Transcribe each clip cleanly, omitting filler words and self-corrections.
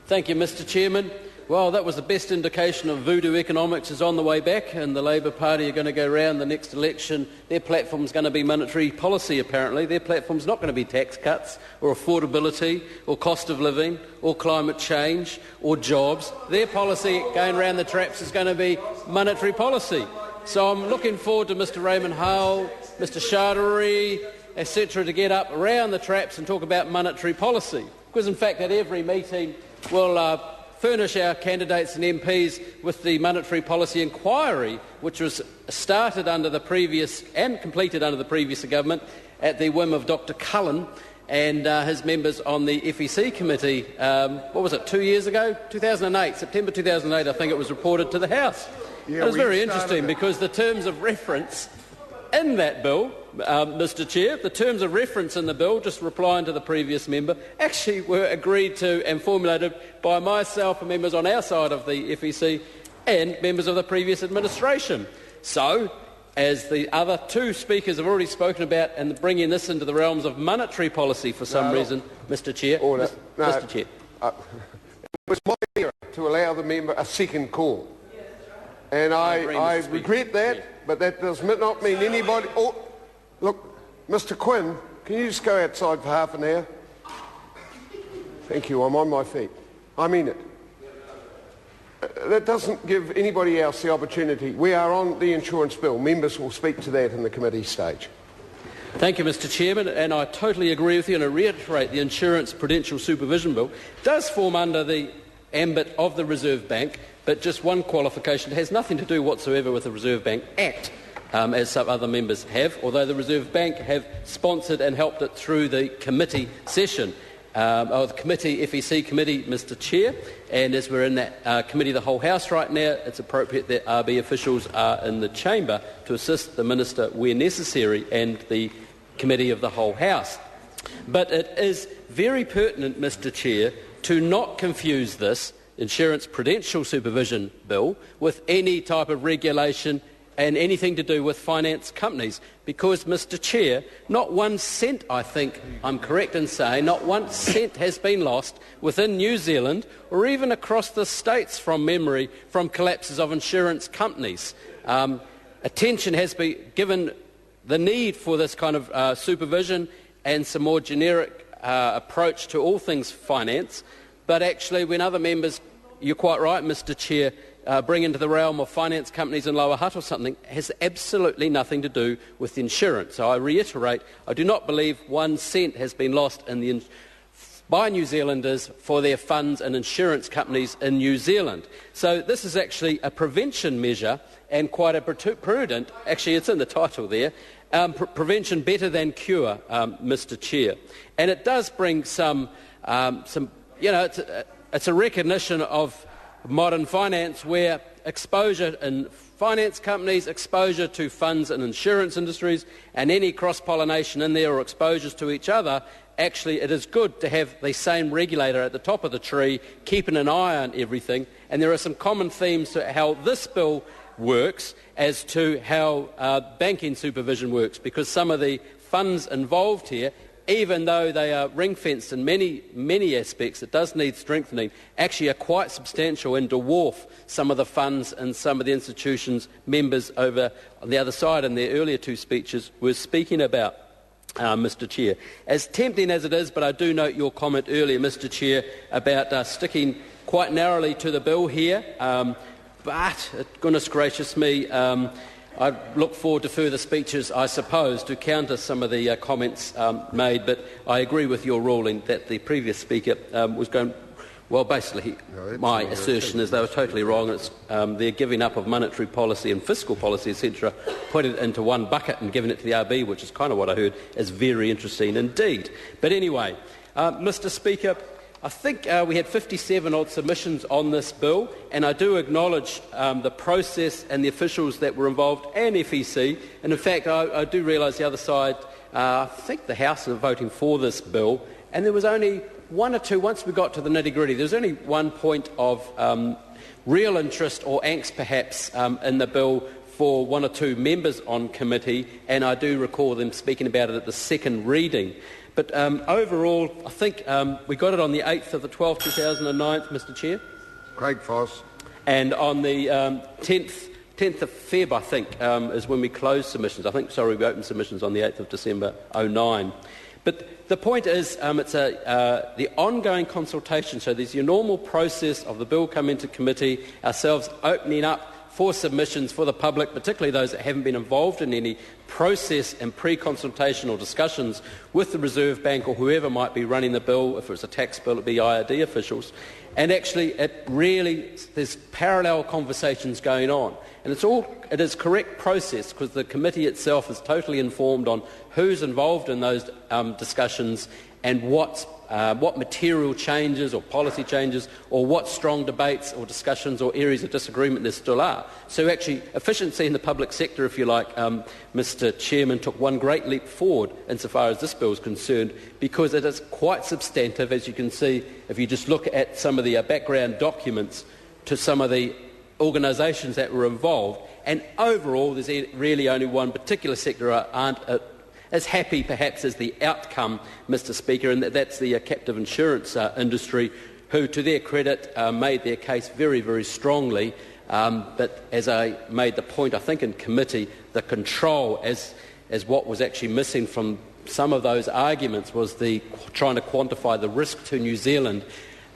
Thank you, Mr Chairman. Well, that was the best indication of voodoo economics is on the way back, and the Labour Party are going to go round the next election. Their platform's going to be monetary policy, apparently. Their platform's not going to be tax cuts or affordability or cost of living or climate change or jobs. Their policy going round the traps is going to be monetary policy. So I'm looking forward to Mr Raymond Howell, Mr Shartery, etc. to get up around the traps and talk about monetary policy. Because, in fact, at every meeting we'll furnish our candidates and MPs with the monetary policy inquiry, which was started under the previous and completed under the previous government at the whim of Dr Cullen and his members on the FEC committee, 2 years ago? 2008, September 2008, I think it was reported to the House. Yeah, it was very interesting because the terms of reference in that bill, Mr Chair, the terms of reference in the bill, just replying to the previous member, actually were agreed to and formulated by myself and members on our side of the FEC and members of the previous administration. So, as the other two speakers have already spoken about and bringing this into the realms of monetary policy for some reason, Mr Chair. Order. Mr Chair. It was my error to allow the member a second call. And I regret that, but that does not mean anybody... Oh, look, Mr Quinn, can you just go outside for half an hour? Thank you, I'm on my feet. I mean it. That doesn't give anybody else the opportunity. We are on the insurance bill. Members will speak to that in the committee stage. Thank you, Mr Chairman, and I totally agree with you, and I reiterate the Insurance Prudential Supervision Bill does form under the ambit of the Reserve Bank, but just one qualification: it has nothing to do whatsoever with the Reserve Bank Act, as some other members have, although the Reserve Bank have sponsored and helped it through the committee session. The committee, FEC committee, Mr Chair, and as we're in that committee, the whole House right now, it's appropriate that RB officials are in the chamber to assist the Minister where necessary and the committee of the whole House. But it is very pertinent, Mr Chair, to not confuse this Insurance Prudential Supervision Bill with any type of regulation and anything to do with finance companies, because, Mr Chair, not 1 cent, I think I'm correct in saying, not 1 cent has been lost within New Zealand or even across the states from memory from collapses of insurance companies. Attention has been given the need for this kind of supervision and some more generic approach to all things finance, but actually when other members, you're quite right, Mr Chair, bring into the realm of finance companies in Lower Hutt or something, has absolutely nothing to do with insurance. So I reiterate, I do not believe 1 cent has been lost by New Zealanders for their funds and insurance companies in New Zealand. So this is actually a prevention measure and quite a prudent, actually it's in the title there, prevention better than cure, Mr Chair. And it does bring some it's a recognition of modern finance where exposure in finance companies, exposure to funds and insurance industries and any cross-pollination in there or exposures to each other, actually it is good to have the same regulator at the top of the tree keeping an eye on everything, and there are some common themes to how this bill works as to how banking supervision works, because some of the funds involved here, even though they are ring-fenced in many aspects, it does need strengthening, actually are quite substantial and dwarf some of the funds and some of the institutions members over on the other side in their earlier two speeches were speaking about, Mr Chair. As tempting as it is, but I do note your comment earlier, Mr Chair, about sticking quite narrowly to the bill here, but, goodness gracious me, I look forward to further speeches, I suppose, to counter some of the comments made, but I agree with your ruling that the previous speaker was going... Well, basically, my assertion is they were totally wrong. It's their giving up of monetary policy and fiscal policy, etc., put it into one bucket and giving it to the RB, which is kind of what I heard, is very interesting indeed. But anyway, Mr Speaker, I think we had 57 odd submissions on this bill, and I do acknowledge the process and the officials that were involved and FEC. And in fact, I do realise the other side, I think the House are voting for this bill, and there was only one or two, once we got to the nitty-gritty, there was only 1 point of real interest or angst perhaps in the bill for one or two members on committee, and I do recall them speaking about it at the second reading. But overall, I think we got it on the 8th of the 12th, 2009, Mr Chair. Craig Foss. And on the 10th of Feb, I think, is when we closed submissions. We opened submissions on the 8th of December 2009. But the point is, it's the ongoing consultation. So there's your normal process of the bill coming into committee, ourselves opening up for submissions for the public, particularly those that haven't been involved in any process and pre-consultation or discussions with the Reserve Bank or whoever might be running the bill. If it was a tax bill, it would be IRD officials. And actually, there's parallel conversations going on. And it is correct process because the committee itself is totally informed on who's involved in those discussions and what material changes or policy changes or what strong debates or discussions or areas of disagreement there still are. So actually, efficiency in the public sector, if you like, Mr Chairman, took one great leap forward insofar as this bill is concerned, because it is quite substantive, as you can see, if you just look at some of the background documents to some of the organisations that were involved. And overall, there's really only one particular sector aren't as happy perhaps as the outcome, Mr Speaker, and that's the captive insurance industry, who, to their credit, made their case very, very strongly. But as I made the point, I think in committee, the control, as what was actually missing from some of those arguments, was the trying to quantify the risk to New Zealand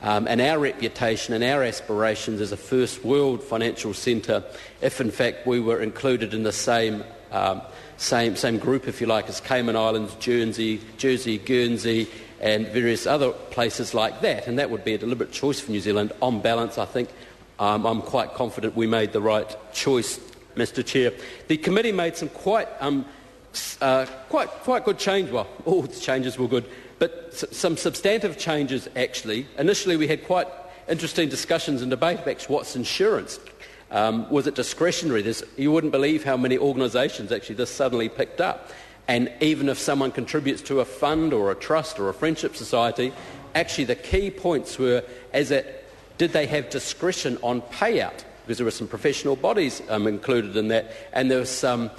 and our reputation and our aspirations as a first world financial centre, if in fact we were included in the same group, if you like, as Cayman Islands, Jersey, Guernsey and various other places like that. And that would be a deliberate choice for New Zealand. On balance, I think I'm quite confident we made the right choice, Mr Chair. The committee made some quite good change. Well, all the changes were good, but some substantive changes, actually. Initially, we had quite interesting discussions and debate about what's insurance. Was it discretionary? You wouldn't believe how many organisations actually this suddenly picked up. And even if someone contributes to a fund or a trust or a friendship society, actually the key points were, did they have discretion on payout? Because there were some professional bodies included in that. And there was some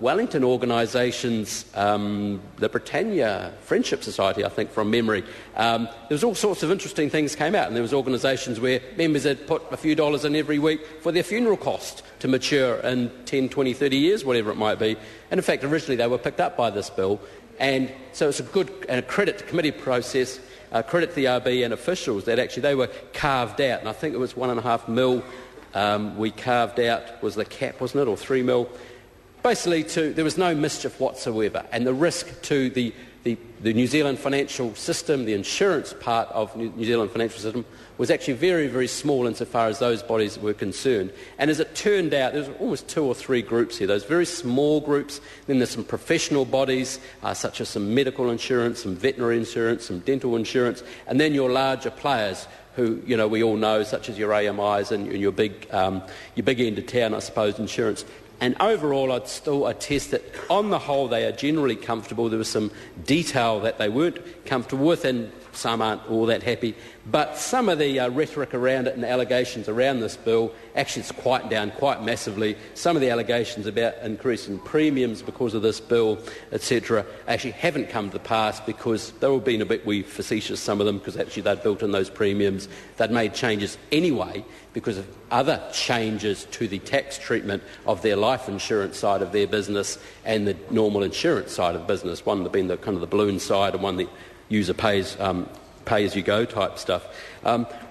Wellington organisations, the Britannia Friendship Society, I think, from memory. There was all sorts of interesting things came out, and there was organisations where members had put a few dollars in every week for their funeral cost to mature in 10, 20, 30 years, whatever it might be. And in fact, originally they were picked up by this bill. And so it's a good and a credit to committee process, credit to the RB and officials that actually they were carved out. And I think it was $1.5 million we carved out was the cap, wasn't it, or $3 million. Basically, there was no mischief whatsoever, and the risk to the New Zealand financial system, the insurance part of New Zealand financial system, was actually very, very small insofar as those bodies were concerned. And as it turned out, there's almost 2 or 3 groups here, those very small groups. Then there's some professional bodies, such as some medical insurance, some veterinary insurance, some dental insurance, and then your larger players who, we all know, such as your AMIs and your big end of town, I suppose, insurance. And overall, I'd still attest that on the whole they are generally comfortable. There was some detail that they weren't comfortable with, and some aren't all that happy. But some of the rhetoric around it and allegations around this bill, actually it's quieted down quite massively. Some of the allegations about increasing premiums because of this bill, etc., actually haven't come to pass because they were being a bit facetious, some of them, because actually they'd built in those premiums. They'd made changes anyway because of other changes to the tax treatment of their life insurance side of their business and the normal insurance side of business, one being the kind of the balloon side and one the user pays pay-as-you-go type stuff.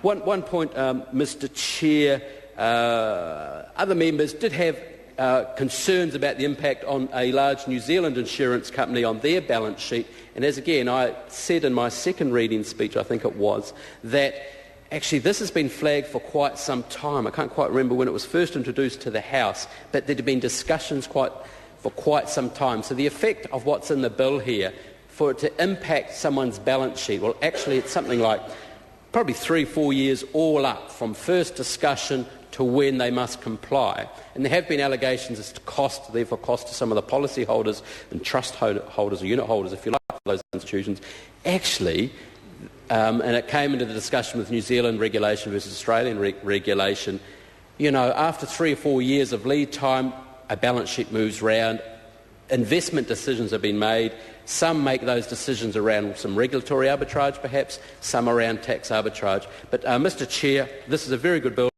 One point, Mr Chair, other members did have concerns about the impact on a large New Zealand insurance company on their balance sheet, and as again I said in my second reading speech, I think it was, that actually this has been flagged for quite some time. I can't quite remember when it was first introduced to the House, but there had been discussions for quite some time. So the effect of what's in the bill here, for it to impact someone's balance sheet, well, actually it's something like probably 3-4 years all up from first discussion to when they must comply. And there have been allegations as to cost, therefore cost to some of the policyholders and trust holders or unit holders, if you like, for those institutions. Actually, and it came into the discussion with New Zealand regulation versus Australian regulation, after 3 or 4 years of lead time, a balance sheet moves round, investment decisions have been made, Some make those decisions around some regulatory arbitrage perhaps, some around tax arbitrage. But Mr Chair, this is a very good bill.